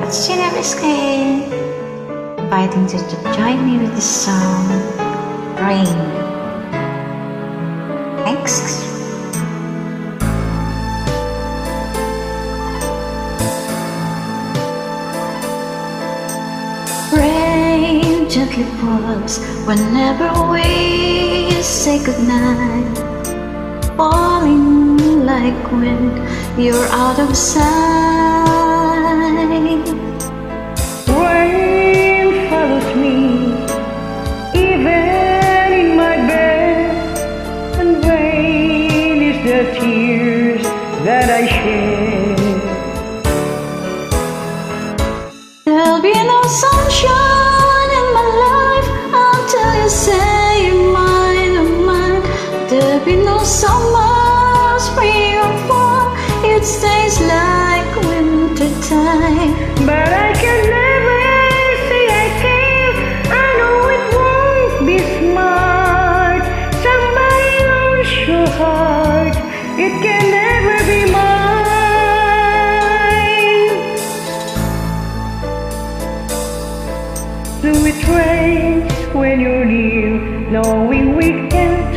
It's Gina Biscayne, inviting you to join me with the song Rain. Thanks. Rain gently falls whenever we say goodnight, falling like wind, you're out of sight. Rain follows me, even in my bed, and rain is the tears that I shed. There'll be no sunshine in my life until you say you're mine, oh mine. There'll be no summer, spring or fall, it stays like winter time. But I can never say I care, I know it won't be smart. Somebody owns your heart, it can never be mine. So it rains when you're near, knowing we can't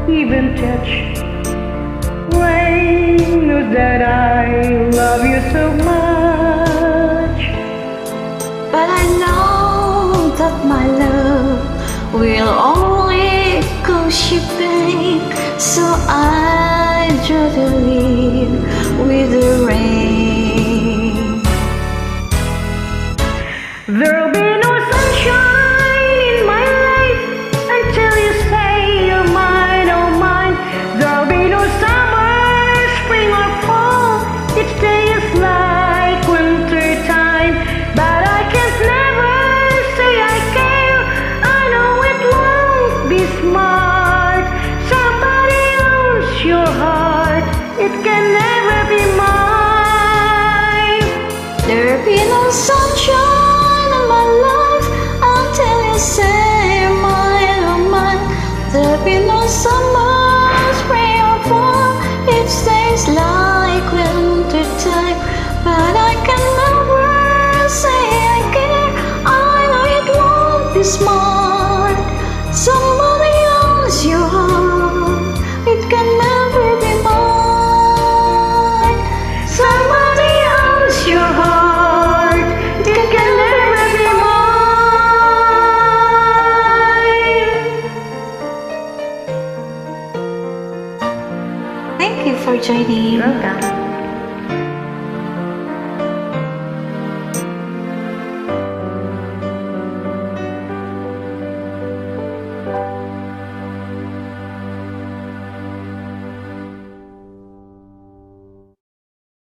even touch. Rain knows that I love you so much. But I know that my love will only go shipping, so I'd rather live with the rain. There'll be no sunshine in my life until you say you're mine, oh mine. There'll be no summer, spring or fall, it stays like winter time. But I can't never say I care, I know it won't be smart. Somebody owns your heart, it can never be mine. There'll be no sunshine in my life until you say you're mine, oh mine. There'll be no summer, spring or fall, it stays like winter time. But I can never say I care, I know it won't be smart. Somebody owns your heart, it can never be mine. Somebody owns your heart, it can never be mine. Thank you for joining. Welcome.